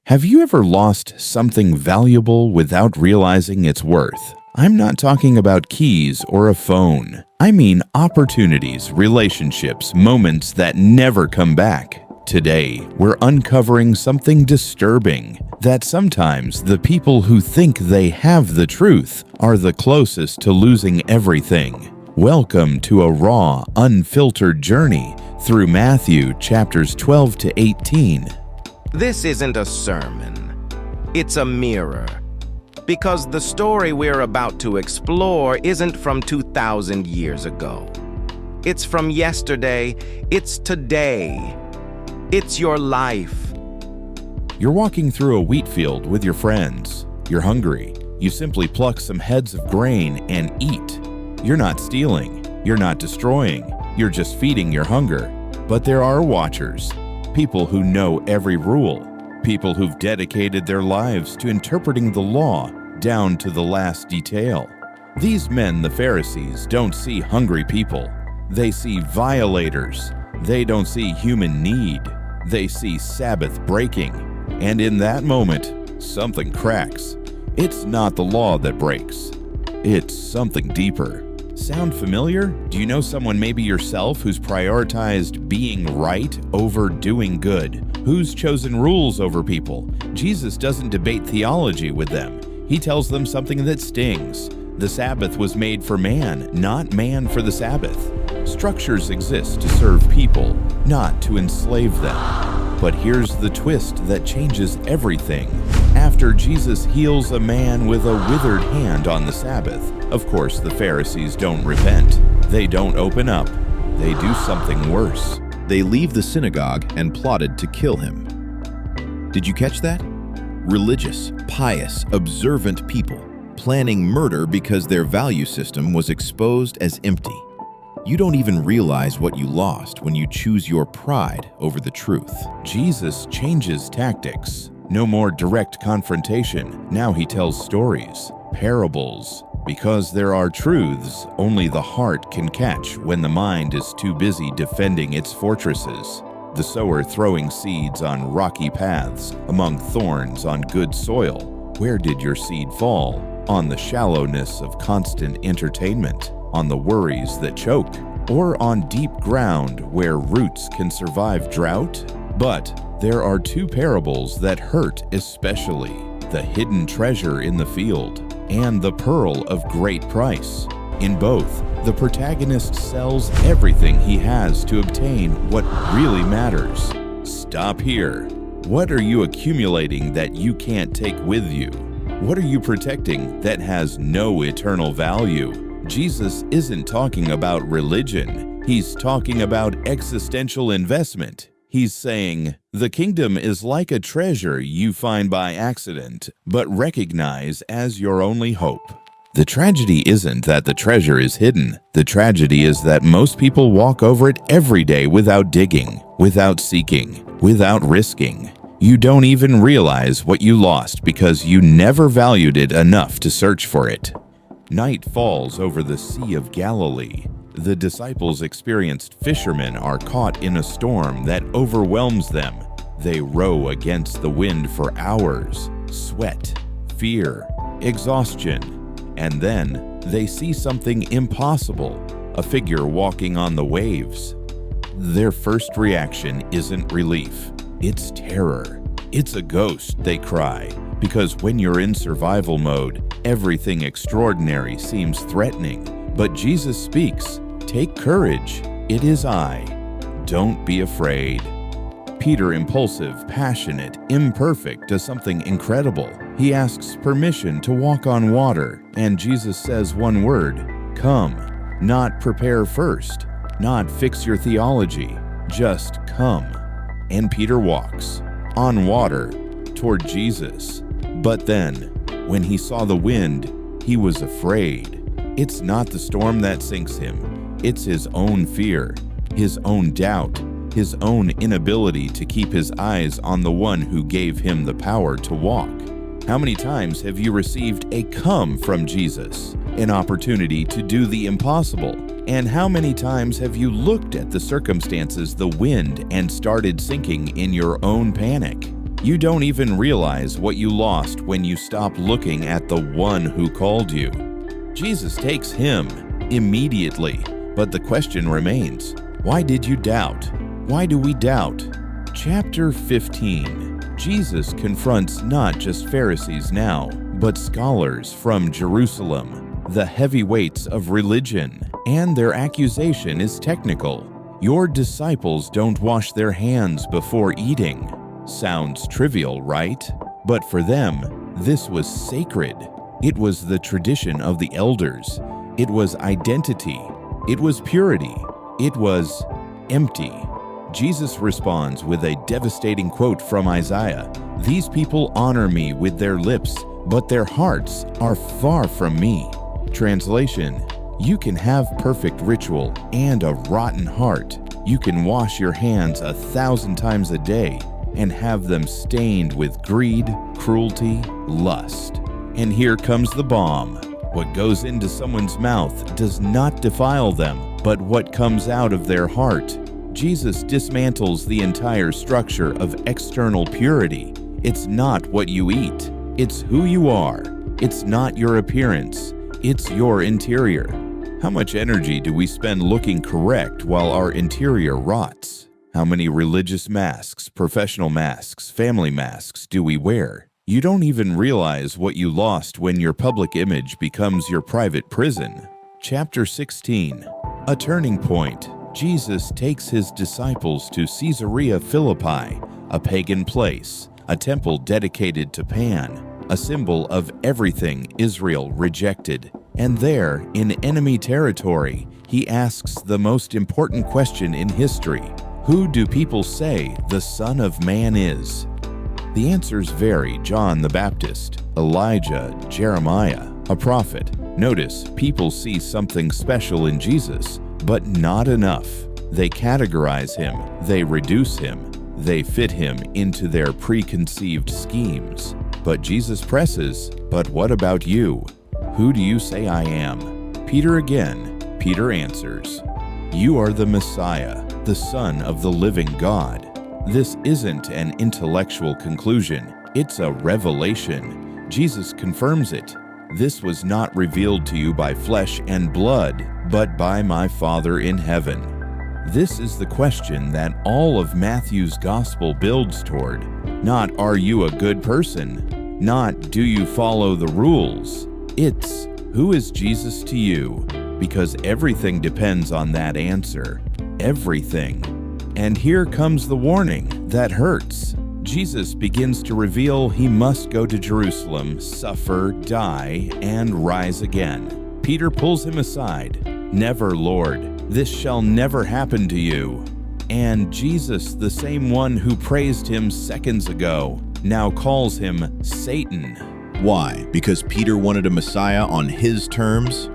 Have you ever lost something valuable without realizing its worth? I'm not talking about keys or a phone. I mean opportunities, relationships, moments that never come back. Today, we're uncovering something disturbing, that sometimes the people who think they have the truth are the closest to losing everything. Welcome to a raw, unfiltered journey through Matthew chapters 12 to 18. This isn't a sermon, it's a mirror. Because the story we're about to explore isn't from 2,000 years ago. It's from yesterday, it's today, it's your life. You're walking through a wheat field with your friends. You're hungry. You simply pluck some heads of grain and eat. You're not stealing. You're not destroying. You're just feeding your hunger. But there are watchers. People who know every rule, people who've dedicated their lives to interpreting the law down to the last detail. These men, the Pharisees, don't see hungry people. They see violators. They don't see human need. They see Sabbath breaking. And in that moment, something cracks. It's not the law that breaks. It's something deeper. Sound familiar? Do you know someone, maybe yourself, who's prioritized being right over doing good? Who's chosen rules over people? Jesus doesn't debate theology with them. He tells them something that stings. The Sabbath was made for man, not man for the Sabbath. Structures exist to serve people, not to enslave them. But here's the twist that changes everything. After Jesus heals a man with a withered hand on the Sabbath, of course, the Pharisees don't repent. They don't open up. They do something worse. They leave the synagogue and plotted to kill him. Did you catch that? Religious, pious, observant people planning murder because their value system was exposed as empty. You don't even realize what you lost when you choose your pride over the truth. Jesus changes tactics. No more direct confrontation. Now he tells stories, parables. Because there are truths only the heart can catch when the mind is too busy defending its fortresses. The sower throwing seeds on rocky paths, among thorns on good soil. Where did your seed fall? On the shallowness of constant entertainment, on the worries that choke, or on deep ground where roots can survive drought? But there are two parables that hurt especially: the hidden treasure in the field and the pearl of great price. In both, the protagonist sells everything he has to obtain what really matters. Stop here. What are you accumulating that you can't take with you? What are you protecting that has no eternal value? Jesus isn't talking about religion. He's talking about existential investment. He's saying, the kingdom is like a treasure you find by accident, but recognize as your only hope. The tragedy isn't that the treasure is hidden. The tragedy is that most people walk over it every day without digging, without seeking, without risking. You don't even realize what you lost because you never valued it enough to search for it. Night falls over the Sea of Galilee. The disciples' experienced fishermen are caught in a storm that overwhelms them. They row against the wind for hours, sweat, fear, exhaustion, and then they see something impossible, a figure walking on the waves. Their first reaction isn't relief, it's terror. It's a ghost, they cry, because when you're in survival mode, everything extraordinary seems threatening. But Jesus speaks. Take courage. It is I. Don't be afraid. Peter, impulsive, passionate, imperfect, does something incredible. He asks permission to walk on water, and Jesus says one word, come. Not prepare first, not fix your theology, just come. And Peter walks on water toward Jesus. But then, when he saw the wind, he was afraid. It's not the storm that sinks him. It's his own fear, his own doubt, his own inability to keep his eyes on the one who gave him the power to walk. How many times have you received a come from Jesus, an opportunity to do the impossible? And how many times have you looked at the circumstances, the wind, and started sinking in your own panic? You don't even realize what you lost when you stop looking at the one who called you. Jesus takes him immediately, but the question remains, why did you doubt? Why do we doubt? Chapter 15. Jesus confronts not just Pharisees now, but scholars from Jerusalem, the heavyweights of religion, and their accusation is technical. Your disciples don't wash their hands before eating. Sounds trivial, right? But for them, this was sacred. It was the tradition of the elders. It was identity. It was purity. It was empty. Jesus responds with a devastating quote from Isaiah. "These people honor me with their lips, but their hearts are far from me." Translation: you can have perfect ritual and a rotten heart. You can wash your hands 1,000 times a day and have them stained with greed, cruelty, lust. And here comes the bomb. What goes into someone's mouth does not defile them, but what comes out of their heart. Jesus dismantles the entire structure of external purity. It's not what you eat. It's who you are. It's not your appearance. It's your interior. How much energy do we spend looking correct while our interior rots? How many religious masks, professional masks, family masks do we wear? You don't even realize what you lost when your public image becomes your private prison. Chapter 16. A turning point. Jesus takes his disciples to Caesarea Philippi, a pagan place, a temple dedicated to Pan, a symbol of everything Israel rejected. And there, in enemy territory, he asks the most important question in history: who do people say the Son of Man is? The answers vary: John the Baptist, Elijah, Jeremiah, a prophet. Notice, people see something special in Jesus, but not enough. They categorize him, they reduce him, they fit him into their preconceived schemes. But Jesus presses, "But what about you? Who do you say I am?" Peter again. Peter answers, "You are the Messiah, the Son of the living God." This isn't an intellectual conclusion, it's a revelation. Jesus confirms it. "This was not revealed to you by flesh and blood, but by my Father in heaven." This is the question that all of Matthew's gospel builds toward. Not, "Are you a good person?" Not, "Do you follow the rules?" It's, "Who is Jesus to you?" Because everything depends on that answer. Everything. And here comes the warning that hurts. Jesus begins to reveal he must go to Jerusalem, suffer, die, and rise again. Peter pulls him aside. "Never, Lord. This shall never happen to you." And Jesus, the same one who praised him seconds ago, now calls him Satan. Why? Because Peter wanted a Messiah on his terms?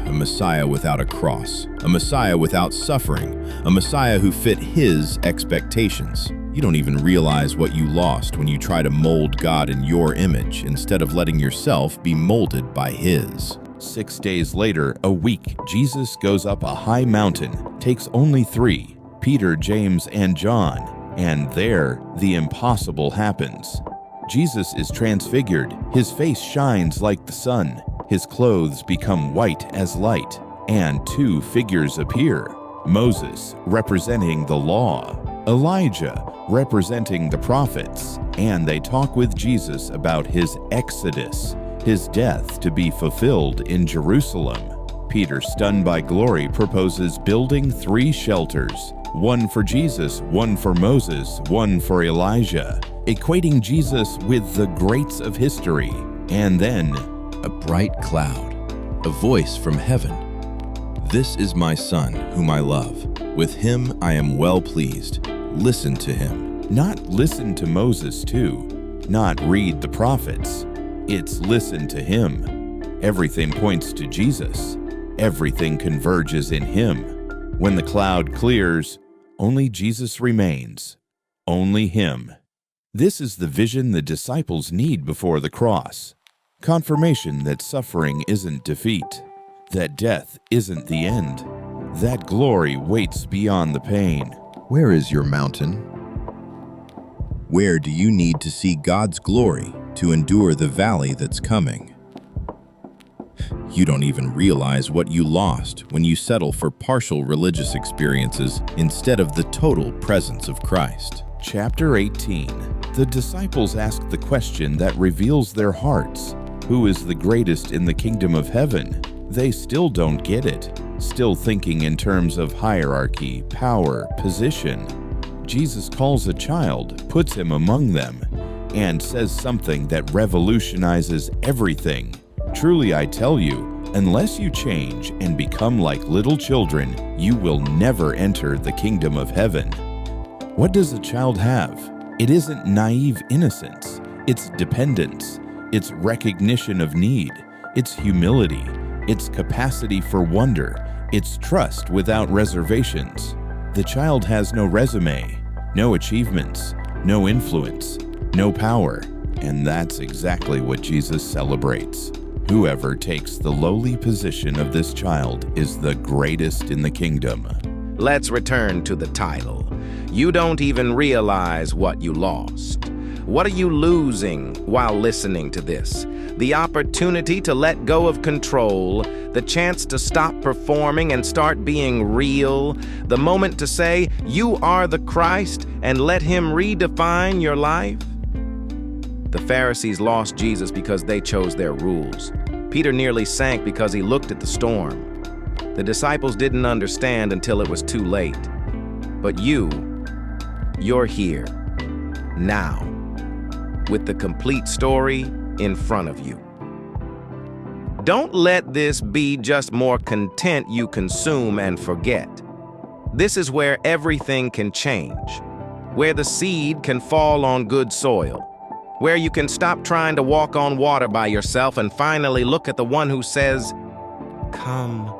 A Messiah without a cross, a Messiah without suffering, a Messiah who fit his expectations. You don't even realize what you lost when you try to mold God in your image instead of letting yourself be molded by his. 6 days later, a week, Jesus goes up a high mountain, takes only 3, Peter, James, and John, and there the impossible happens. Jesus is transfigured, his face shines like the sun, his clothes become white as light, and 2 figures appear: Moses, representing the law, Elijah, representing the prophets, and they talk with Jesus about his exodus, his death to be fulfilled in Jerusalem. Peter, stunned by glory, proposes building 3 shelters, one for Jesus, one for Moses, one for Elijah, equating Jesus with the greats of history. And then, a bright cloud, a voice from heaven. "This is my Son, whom I love. With him I am well pleased. Listen to him." Not listen to Moses too, not read the prophets. It's listen to him. Everything points to Jesus. Everything converges in him. When the cloud clears, only Jesus remains. Only him. This is the vision the disciples need before the cross. Confirmation that suffering isn't defeat, that death isn't the end, that glory waits beyond the pain. Where is your mountain? Where do you need to see God's glory to endure the valley that's coming? You don't even realize what you lost when you settle for partial religious experiences instead of the total presence of Christ. Chapter 18. The disciples ask the question that reveals their hearts. Who is the greatest in the kingdom of heaven? They still don't get it, still thinking in terms of hierarchy, power, position. Jesus calls a child, puts him among them, and says something that revolutionizes everything. Truly, I tell you, unless you change and become like little children, you will never enter the kingdom of heaven. What does a child have? It isn't naive innocence. It's dependence. It's recognition of need. It's humility. It's capacity for wonder. It's trust without reservations. The child has no resume, no achievements, no influence, no power. And that's exactly what Jesus celebrates. Whoever takes the lowly position of this child is the greatest in the kingdom. Let's return to the title. You don't even realize what you lost. What are you losing while listening to this? The opportunity to let go of control, the chance to stop performing and start being real, the moment to say, you are the Christ, and let him redefine your life. The Pharisees lost Jesus because they chose their rules. Peter nearly sank because he looked at the storm. The disciples didn't understand until it was too late. But you're here, now, with the complete story in front of you. Don't let this be just more content you consume and forget. This is where everything can change, where the seed can fall on good soil, where you can stop trying to walk on water by yourself and finally look at the one who says, "Come."